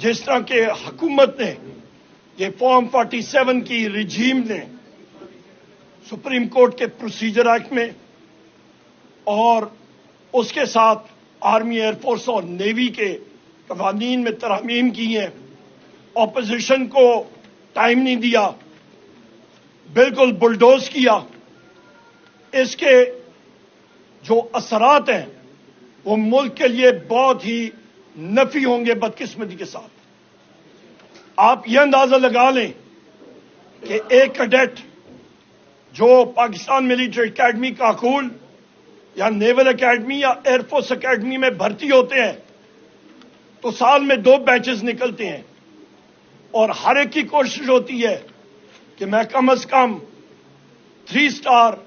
जिस तरह के हुकूमत ने ये फॉर्म 47 की रिजीम ने सुप्रीम कोर्ट के प्रोसीजर एक्ट में और उसके साथ आर्मी, एयरफोर्स और नेवी के कवानीन में तरमीम की हैं, ऑपोजिशन को टाइम नहीं दिया, बिल्कुल बुलडोज किया, इसके जो असरात हैं वो मुल्क के लिए बहुत ही नफी होंगे बदकिस्मती के साथ। आप ये अंदाजा लगा लें कि एक कैडेट जो पाकिस्तान मिलिट्री एकेडमी काकूल या नेवल एकेडमी या एयरफोर्स एकेडमी में भर्ती होते हैं तो साल में 2 बैचेस निकलते हैं और हर एक की कोशिश होती है कि मैं कम से कम 3 स्टार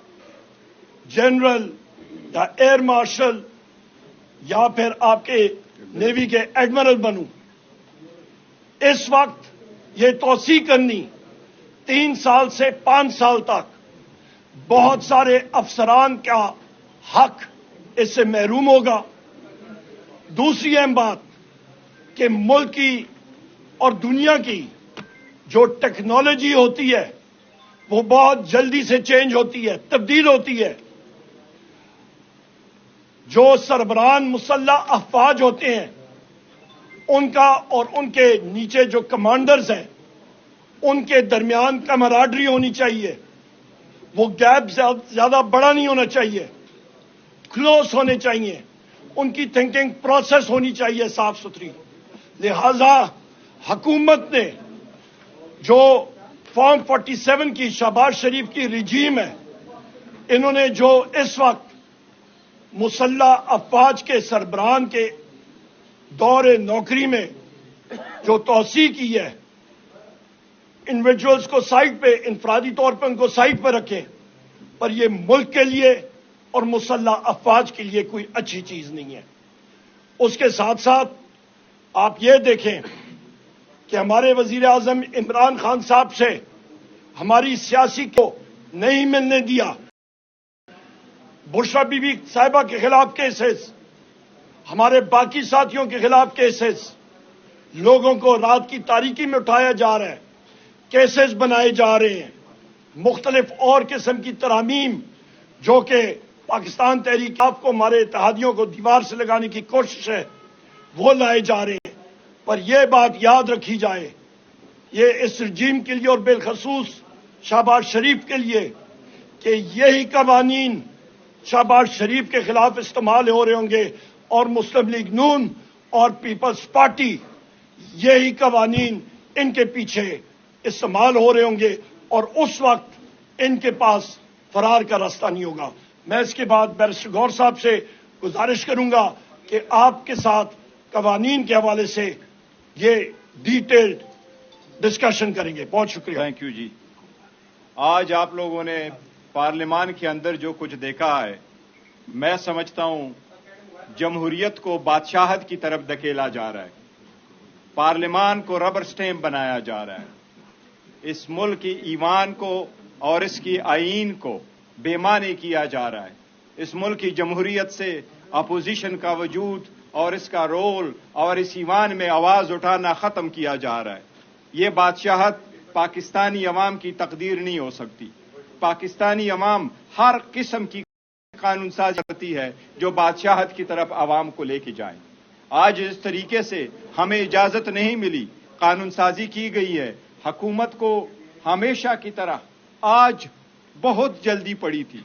जनरल या एयर मार्शल या फिर आपके नेवी के एडमिरल बनूं। इस वक्त ये तोसी करनी 3 साल से 5 साल तक बहुत सारे अफसरान का हक इससे महरूम होगा। दूसरी अहम बात कि मुल्क की और दुनिया की जो टेक्नोलॉजी होती है वो बहुत जल्दी से चेंज होती है, तब्दील होती है। जो सरबरान मुसल्लह अफवाज होते हैं उनका और उनके नीचे जो कमांडर्स हैं उनके दरमियान कमराडरी होनी चाहिए, वो गैप ज्यादा बड़ा नहीं होना चाहिए, क्लोज होने चाहिए, उनकी थिंकिंग प्रोसेस होनी चाहिए साफ सुथरी। लिहाजा हुकूमत ने जो फॉर्म 47 की शहबाज शरीफ की रिजीम है, इन्होंने जो इस वक्त मुसल्लह अफवाज के सरबरान के दौरे नौकरी में जो तोसी की है, इंडिविजुअल्स को साइड पे, इंफरादी तौर पर उनको साइड पर रखें, पर यह मुल्क के लिए और मुसल्लह अफवाज के लिए कोई अच्छी चीज नहीं है। उसके साथ साथ आप ये देखें कि हमारे वजीर आजम इमरान खान साहब से हमारी सियासी को नहीं मिलने दिया, बुशरा बीबी साहिबा के खिलाफ केसेस, हमारे बाकी साथियों के खिलाफ केसेस, लोगों को रात की तारीकी में उठाया जा रहा है, केसेस बनाए जा रहे हैं, मुख्तलिफ और किस्म की तरामीम जो कि पाकिस्तान तहरीक को, हमारे इत्तेहादियों को दीवार से लगाने की कोशिश है, वो लाए जा रहे हैं। पर यह बात याद रखी जाए, ये इस रजीम के लिए और बिलखसूस शहबाज शरीफ के लिए कि यही कवानीन शहबाज शरीफ के खिलाफ इस्तेमाल हो रहे होंगे और मुस्लिम लीग नून और पीपल्स पार्टी यही कवानीन इनके पीछे इस्तेमाल हो रहे होंगे और उस वक्त इनके पास फरार का रास्ता नहीं होगा। मैं इसके बाद बैरिस्टर गौर साहब से गुजारिश करूंगा कि आपके साथ कवानीन के हवाले से ये डिटेल्ड डिस्कशन करेंगे। बहुत शुक्रिया। थैंक यू जी। आज आप लोगों ने पार्लियामान के अंदर जो कुछ देखा है, मैं समझता हूं जमहूरियत को बादशाहत की तरफ धकेला जा रहा है, पार्लियामान को रबर स्टैंप बनाया जा रहा है, इस मुल्क की ईमान को और इसकी आईन को बेमानी किया जा रहा है, इस मुल्क की जमहूरियत से अपोजिशन का वजूद और इसका रोल और इस ईमान में आवाज उठाना खत्म किया जा रहा है। ये बादशाहत पाकिस्तानी अवाम की तकदीर नहीं हो सकती। पाकिस्तानी अवाम हर किस्म की कानून साजी करती है जो बादशाहत की तरफ अवाम को लेके जाए। आज इस तरीके से हमें इजाजत नहीं मिली, कानून साजी की गई है। हुकूमत को हमेशा की तरह आज बहुत जल्दी पड़ी थी।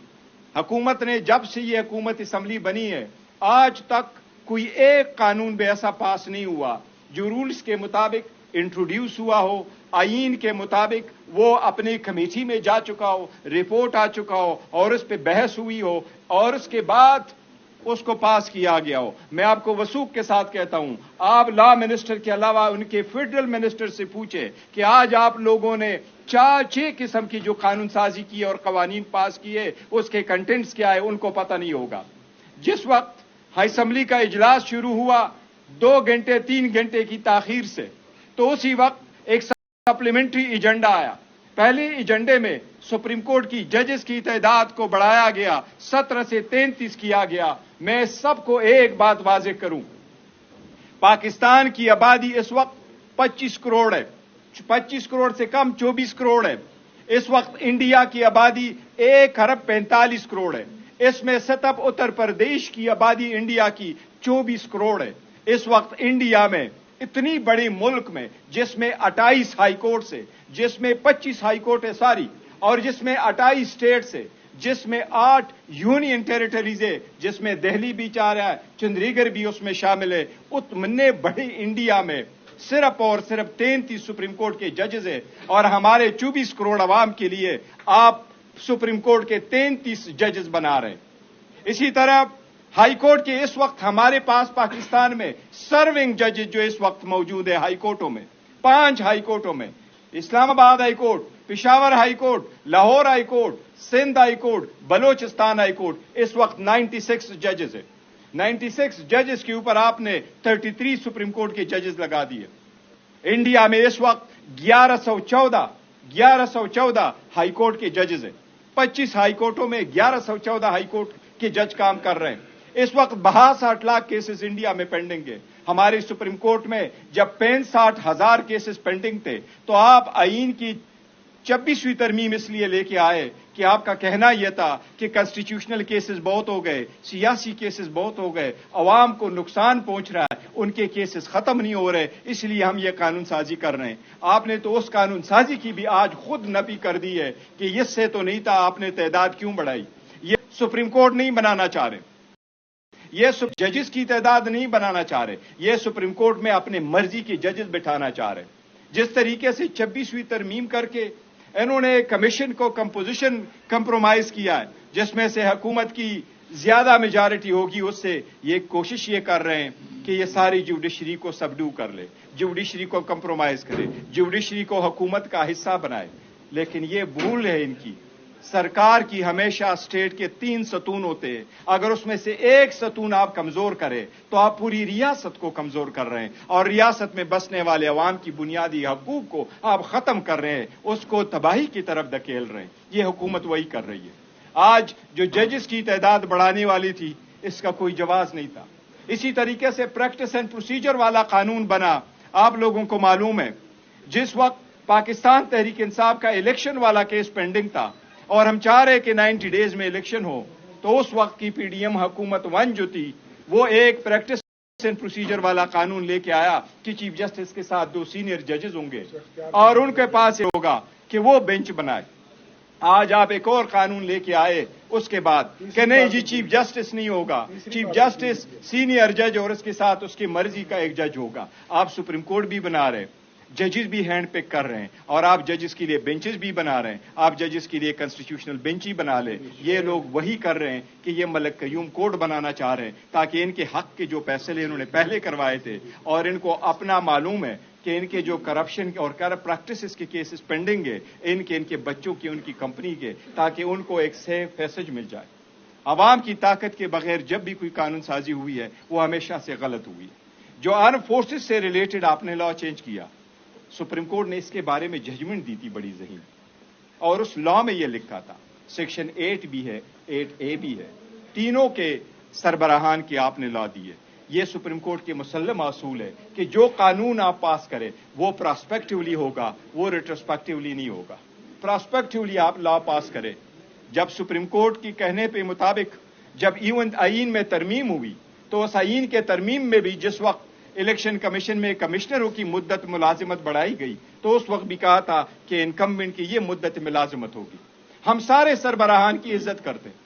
हुकूमत ने जब से ये हुकूमत असम्बली बनी है आज तक कोई एक कानून भी ऐसा पास नहीं हुआ जो रूल्स के मुताबिक इंट्रोड्यूस हुआ हो, आईन के मुताबिक वो अपनी कमेटी में जा चुका हो, रिपोर्ट आ चुका हो और उस पर बहस हुई हो और उसके बाद उसको पास किया गया हो। मैं आपको वसूख के साथ कहता हूं, आप लॉ मिनिस्टर के अलावा उनके फेडरल मिनिस्टर से पूछे कि आज आप लोगों ने 4-6 किस्म की जो कानून साजी की और कवानीन पास किए उसके कंटेंट्स क्या है, उनको पता नहीं होगा। जिस वक्त असेंबली का इजलास शुरू हुआ 2 घंटे 3 घंटे की ताखीर से, तो उसी वक्त एक सप्लीमेंट्री एजेंडा आया। पहले एजेंडे में सुप्रीम कोर्ट की जजेस की तादाद को बढ़ाया गया, 17 से 33 किया गया। मैं सबको एक बात वाज़ेह करूं, पाकिस्तान की आबादी इस वक्त 25 करोड़ है, 25 करोड़ से कम 24 करोड़ है। इस वक्त इंडिया की आबादी 1,45 करोड़ है। इसमें सिर्फ उत्तर प्रदेश की आबादी इंडिया की 24 करोड़ है। इस वक्त इंडिया में इतनी बड़ी मुल्क में जिसमें 28 हाई कोर्ट से, जिसमें 25 हाई कोर्ट है सारी, और जिसमें 28 स्टेट्स है, जिसमें 8 यूनियन टेरिटरीज है, जिसमें दिल्ली भी चाह रहा है, चंडीगढ़ भी उसमें शामिल है, उतने बड़ी इंडिया में सिर्फ और सिर्फ 33 सुप्रीम कोर्ट के जजेस है। और हमारे 24 करोड़ आवाम के लिए आप सुप्रीम कोर्ट के 33 जजेस बना रहे हैं। इसी तरह हाई कोर्ट के इस वक्त हमारे पास पाकिस्तान में सर्विंग जजेस जो इस वक्त मौजूद है हाई कोर्टों में, 5 हाई कोर्टों में, Islamabad high court, Peshawar high court, Lahore high court, Sindh high court, Balochistan high court, इस वक्त 96 जजेस है। 96 जजेस के ऊपर आपने 33 सुप्रीम कोर्ट के जजेस लगा दिए। इंडिया में इस वक्त 1114 हाई कोर्ट के जजेस हैं। 25 हाई कोर्टों में 1114 हाई कोर्ट के जज काम कर रहे हैं। इस वक्त 62 लाख केसेस इंडिया में पेंडिंग है। हमारी सुप्रीम कोर्ट में जब 65,000 केसेस पेंडिंग थे तो आप आईन की 26वीं तरमीम इसलिए लेके आए कि आपका कहना यह था कि कॉन्स्टिट्यूशनल केसेस बहुत हो गए, सियासी केसेस बहुत हो गए, अवाम को नुकसान पहुंच रहा है, उनके केसेस खत्म नहीं हो रहे, इसलिए हम ये कानून साजी कर रहे हैं। आपने तो उस कानून साजी की भी आज खुद नफी कर दी है कि इससे तो नहीं था, आपने तादाद क्यों बढ़ाई। ये सुप्रीम कोर्ट नहीं बनाना चाह रहे, ये जजेस की तादाद नहीं बनाना चाह रहे, ये सुप्रीम कोर्ट में अपने मर्जी के जजेस बिठाना चाह रहे। जिस तरीके से 26वीं तरमीम करके इन्होंने कमीशन को कंपोजिशन कंप्रोमाइज किया है, जिसमें से हुकूमत की ज्यादा मेजॉरिटी होगी, उससे ये कोशिश ये कर रहे हैं कि ये सारी जुडिशरी को सबडू कर ले, जुडिशरी को कंप्रोमाइज करे, जुडिशरी को हुकूमत का हिस्सा बनाए। लेकिन ये भूल है इनकी, सरकार की हमेशा स्टेट के 3 सतून होते हैं। अगर उसमें से एक सतून आप कमजोर करें तो आप पूरी रियासत को कमजोर कर रहे हैं, और रियासत में बसने वाले अवाम की बुनियादी हकूक को आप खत्म कर रहे हैं, उसको तबाही की तरफ धकेल रहे हैं। ये हुकूमत वही कर रही है। आज जो जजेस की तादाद बढ़ाने वाली थी, इसका कोई जवाब नहीं था। इसी तरीके से प्रैक्टिस एंड प्रोसीजर वाला कानून बना। आप लोगों को मालूम है, जिस वक्त पाकिस्तान तहरीक इंसाफ का इलेक्शन वाला केस पेंडिंग था और हम चाह रहे कि 90 डेज में इलेक्शन हो, तो उस वक्त की पीडीएम हुकूमत 1 जो थी, वो एक प्रैक्टिस एंड प्रोसीजर वाला कानून लेके आया कि चीफ जस्टिस के साथ 2 सीनियर जजेस होंगे और उनके पास ये होगा कि वो बेंच बनाए। आज आप एक और कानून लेके आए उसके बाद कि नहीं जी, चीफ जस्टिस नहीं होगा, चीफ जस्टिस सीनियर जज और उसके साथ उसकी मर्जी का एक जज होगा। आप सुप्रीम कोर्ट भी बना रहे, जजेस भी हैंड पिक कर रहे हैं, और आप जजेस के लिए बेंचेस भी बना रहे हैं। आप जजेस के लिए कॉन्स्टिट्यूशनल बेंच ही बना ले। ये लोग वही कर रहे हैं कि ये मलक कयूम कोर्ट बनाना चाह रहे हैं, ताकि इनके हक के जो फैसले इन्होंने पहले करवाए थे, और इनको अपना मालूम है कि इनके जो करप्शन और करप्ट प्रैक्टिसेस के केसेस पेंडिंग है, इनके बच्चों की, उनकी कंपनी के, ताकि उनको एक सेफ पैसेज मिल जाए। अवाम की ताकत के बगैर जब भी कोई कानून साजी हुई है, वो हमेशा से गलत हुई है। जो आर्म फोर्सेस से रिलेटेड आपने लॉ चेंज किया, सुप्रीम कोर्ट ने इसके बारे में जजमेंट दी थी बड़ी ज़हीन, और उस लॉ में यह लिखा था, सेक्शन 8 भी है, 8A भी है, तीनों के सरबराहान की आपने लॉ दी है। यह सुप्रीम कोर्ट के मुसल्लम असूल है कि जो कानून आप पास करें वो प्रॉस्पेक्टिवली होगा, वो रिट्रोस्पेक्टिवली नहीं होगा। प्रॉस्पेक्टिवली आप लॉ पास करें। जब सुप्रीम कोर्ट की कहने पे मुताबिक जब इवन आईन में तरमीम हुई, तो उस आईन के तरमीम में भी जिस वक्त इलेक्शन कमीशन में कमिश्नरों की मुद्दत मुलाजिमत बढ़ाई गई, तो उस वक्त भी कहा था कि इनकम्बेंट की ये मुद्दत मुलाजिमत होगी। हम सारे सरबराहान की इज्जत करते हैं,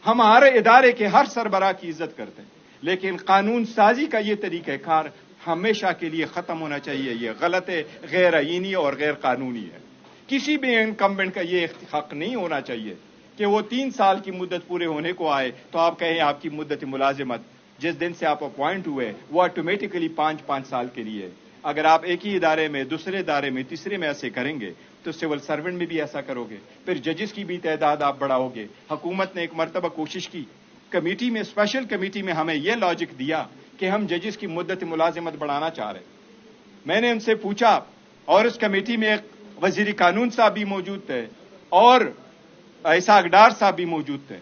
हमारे इदारे के हर सरबराह की इज्जत करते हैं, लेकिन कानून साजी का ये तरीक़ाकार हमेशा के लिए खत्म होना चाहिए। ये गलत है, गैर आईनी और गैर कानूनी है। किसी भी इनकम्बेंट का ये हक नहीं होना चाहिए कि वो 3 साल की मुद्दत पूरे होने को आए तो आप कहें आपकी मुद्दत मुलाजिमत जिस दिन से आप अपॉइंट हुए वो ऑटोमेटिकली 5-5 साल के लिए। अगर आप एक ही इदारे में, दूसरे इदारे में, तीसरे में ऐसे करेंगे तो सिविल सर्वेंट में भी ऐसा करोगे, फिर जजेस की भी तादाद आप बढ़ाओगे। हुकूमत ने एक मरतबा कोशिश की, कमेटी में, स्पेशल कमेटी में हमें यह लॉजिक दिया कि हम जजेस की मुद्दत मुलाजिमत बढ़ाना चाह रहे। मैंने उनसे पूछा, और इस कमेटी में एक वजीर कानून साहब भी मौजूद थे और इसाक डार साहब भी मौजूद थे,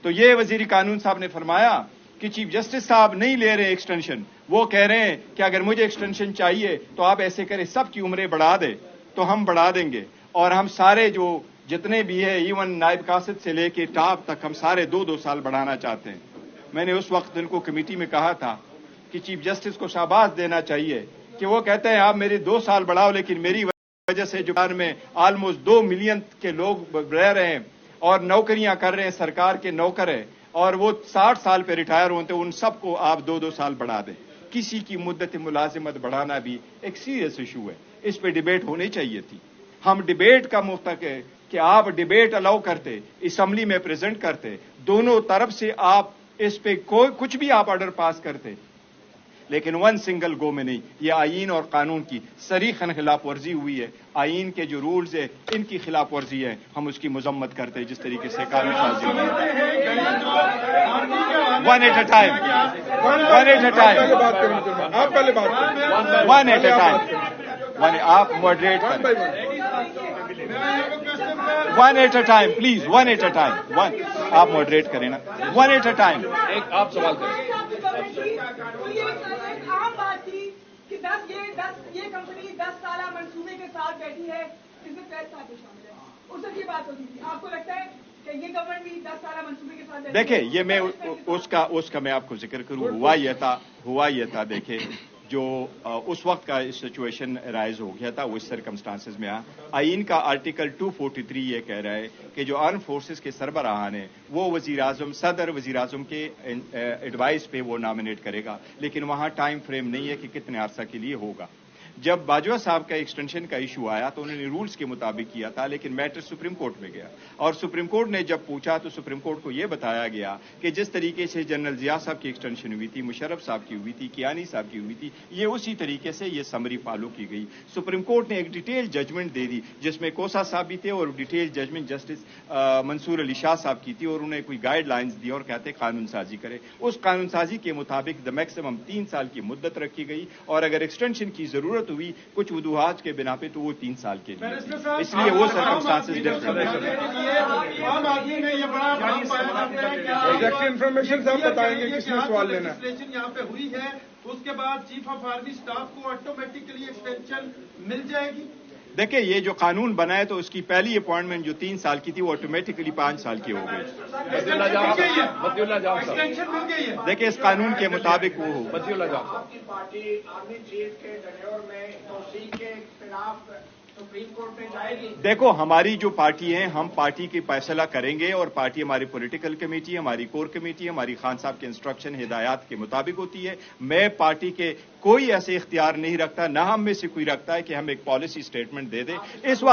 तो ये वजीर कानून साहब ने फरमाया کہ چیف جسٹس صاحب نہیں لے رہے ایکسٹینشن. وہ کہہ رہے ہیں کہ اگر مجھے ایکسٹینشن چاہیے تو آپ ایسے کریں سب کی عمریں بڑھا دیں, تو ہم بڑھا دیں گے. اور ہم سارے جو جتنے بھی ہیں ایون نائب قاصد سے لے کے ٹاپ تک ہم سارے 2 سال بڑھانا چاہتے ہیں. میں نے اس وقت ان کو کمیٹی میں کہا تھا کہ چیف جسٹس کو شاباش دینا چاہیے کہ وہ کہتے ہیں آپ میری 2 سال بڑھاؤ, لیکن میری وجہ سے جو میں آلموسٹ 2 ملین کے لوگ رہ رہے ہیں اور نوکریاں کر رہے ہیں, سرکار کے نوکر ہیں, اور وہ 60 سال پہ ریٹائر ہوتے ہیں, ان سب کو آپ 2 سال بڑھا دیں. کسی کی مدت ملازمت بڑھانا بھی ایک سیریس ایشو ہے, اس پہ ڈیبیٹ ہونی چاہیے تھی. ہم ڈیبیٹ کا مفتق ہے کہ آپ ڈیبیٹ الاؤ کرتے, اسمبلی میں پریزنٹ کرتے, دونوں طرف سے آپ اس پہ کچھ بھی آپ آرڈر پاس کرتے, لیکن ون سنگل گو میں نہیں. یہ آئین اور قانون کی صریحاً خلاف ورزی ہوئی ہے. آئین کے جو رولز ہیں ان کی خلاف ورزی ہے, ہم اس کی مذمت کرتے ہیں. جس طریقے سے قانون سازی ہوئی one at a time, one at a time, one at a time, آپ ماڈریٹ کریں. One at a time please, one at a time, آپ ماڈریٹ کریں نا. One at a time. ایک آپ سوال کریں. یہ کمپنی 10 سالہ منصوبے کے ساتھ بیٹھی ہے جس میں 13 سال کے شامل ہے, اس سے یہ بات ہوتی تھی. آپ کو لگتا ہے کہ یہ گورنمنٹ بھی 10 سالہ منصوبے کے ساتھ دیکھیں, یہ میں اس کا میں آپ کو ذکر کروں. ہوا یہ تھا دیکھیں, جو اس وقت کا سچویشن رائز ہو گیا تھا وہ اس سرکمسٹانسز میں آئین کا آرٹیکل 243 یہ کہہ رہا ہے کہ جو آرم فورسز کے سربراہان ہیں وہ وزیر اعظم, صدر وزیر اعظم کے ایڈوائس پہ وہ نامنیٹ کرے گا, لیکن وہاں ٹائم فریم نہیں ہے کہ کتنے عرصہ کے لیے ہوگا. جب باجوہ صاحب کا ایکسٹینشن کا ایشو آیا تو انہوں نے رولز کے مطابق کیا تھا, لیکن میٹر سپریم کورٹ میں گیا, اور سپریم کورٹ نے جب پوچھا تو سپریم کورٹ کو یہ بتایا گیا کہ جس طریقے سے جنرل ضیاء صاحب کی ایکسٹینشن ہوئی تھی, مشرف صاحب کی ہوئی تھی, کیانی صاحب کی ہوئی تھی, یہ اسی طریقے سے یہ سمری فالو کی گئی. سپریم کورٹ نے ایک ڈیٹیل ججمنٹ دے دی جس میں کوسا صاحب بھی تھے, اور ڈیٹیل ججمنٹ جسٹس منصور علی شاہ صاحب کی تھی, اور انہیں کوئی گائیڈ لائنز دی اور کہتے قانون سازی کرے. اس قانون سازی کے مطابق میکسیمم 3 سال کی مدت رکھی گئی, اور اگر ایکسٹینشن کی ضرورت ہوئی کچھ وجوہات کے بنا پہ تو وہ 3 سال کے لیے, اس لیے وہ سرکمسٹانسز ڈفرنٹ ہے. انفارمیشن صاحب بتائیں گے کس نے سوال لینا ہے. یہاں پہ ہوئی ہے, اس کے بعد چیف آف آرمی اسٹاف کو آٹومیٹکلی ایکسٹینشن مل جائے گی. دیکھیں, یہ جو قانون بنا ہے تو اس کی پہلی اپوائنٹمنٹ جو 3 سال کی تھی وہ آٹومیٹکلی 5 سال کی ہو گئی. دیکھیں, اس قانون کے مطابق وہ ہو. آپ کی پارٹی آرمی چیف کے ٹینیور میں توسیع کے خلاف سپریم کورٹ میں جائے گی. دیکھو, ہماری جو پارٹی ہے, ہم پارٹی کی فیصلہ کریں گے, اور پارٹی ہماری پولیٹیکل کمیٹی, ہماری کور کمیٹی, ہماری خان صاحب کے انسٹرکشن ہدایات کے مطابق ہوتی ہے. میں پارٹی کے کوئی ایسے اختیار نہیں رکھتا, نہ ہم میں سے کوئی رکھتا ہے کہ ہم ایک پالیسی اسٹیٹمنٹ دے دیں. اس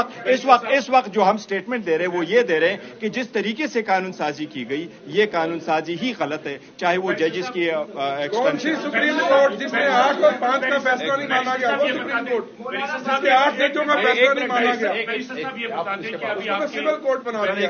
وقت جو ہم اسٹیٹمنٹ دے رہے ہیں وہ یہ دے رہے ہیں کہ جس طریقے سے قانون سازی کی گئی یہ قانون سازی ہی غلط ہے, چاہے وہ ججز کی ایکسٹینشن. سپریم کورٹ جس نے 8 اور 5 کا فیصلہ نہیں مانا گیا, وہ سپریم کورٹ جس کے 8 ججوں کا فیصلہ نہیں مانا گیا, سول کورٹ بنا دیا.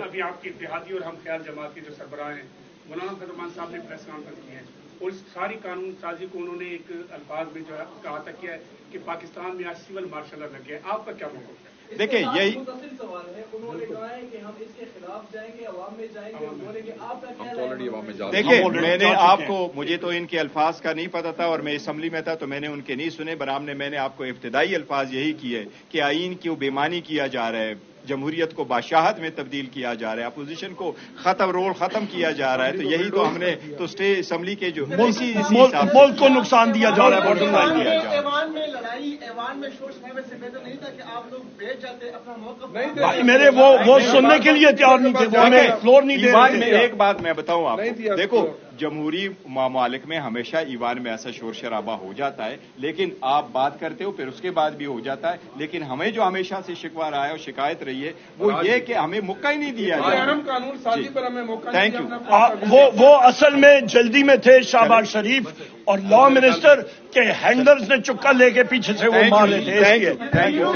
ابھی آپ کے اتحادی اور ہم خیال جماعت کے جو سربراہ ہیں مولانا فضل صاحب نے پریس کانفرنس کی ہے, اور ساری قانون سازی کو انہوں نے ایک الفاظ میں جو ہے کہا تھا کیا ہے کہ پاکستان میں آج سول مارشل لگ گیا ہے. آپ کا کیا موقف ہے؟ دیکھیں, یہی سوال ہے, انہوں نے کہا ہے کہ ہم اس کے خلاف جائیں گے, عوام میں جائیں گے, بولیں گے. آپ کا کیا؟ دیکھیں, میں نے آپ کو, مجھے تو ان کے الفاظ کا نہیں پتا تھا, اور میں اسمبلی میں تھا تو میں نے ان کے نہیں سنے. برام نے, میں نے آپ کو ابتدائی الفاظ یہی کیے کہ آئین کی بے معنی کیا جا رہا ہے, جمہوریت کو بادشاہت میں تبدیل کیا جا رہا ہے, اپوزیشن کو ختم کیا جا رہا ہے. تو یہی تو ہم نے تو اسٹے اسمبلی کے جو ملک کو نقصان دیا جا رہا ہے. ایوان میں لڑائی, ایوان میں شور شرابے سے بہتر نہیں تھا کہ آپ لوگ بیٹھ جاتے, اپنا موقف بھائی میرے وہ سننے کے لیے تیار نہیں تھے, وہ ہمیں فلور نہیں دے رہے تھے. ایک بات میں بتاؤں آپ کو, دیکھو, جمہوری ممالک میں ہمیشہ ایوان میں ایسا شور شرابہ ہو جاتا ہے, لیکن آپ بات کرتے ہو پھر اس کے بعد بھی ہو جاتا ہے. لیکن ہمیں جو ہمیشہ سے شکوہ رہا ہے اور شکایت رہی ہے وہ یہ کہ ہمیں موقع ہی نہیں دیا جائے. قانون سازی پر ہمیں موقع تھینک یو. وہ اصل میں جلدی میں تھے شہباز شریف اور لا منسٹر کے ہینڈلز نے چکا لے کے پیچھے سے وہ مار لیتے. Thank you.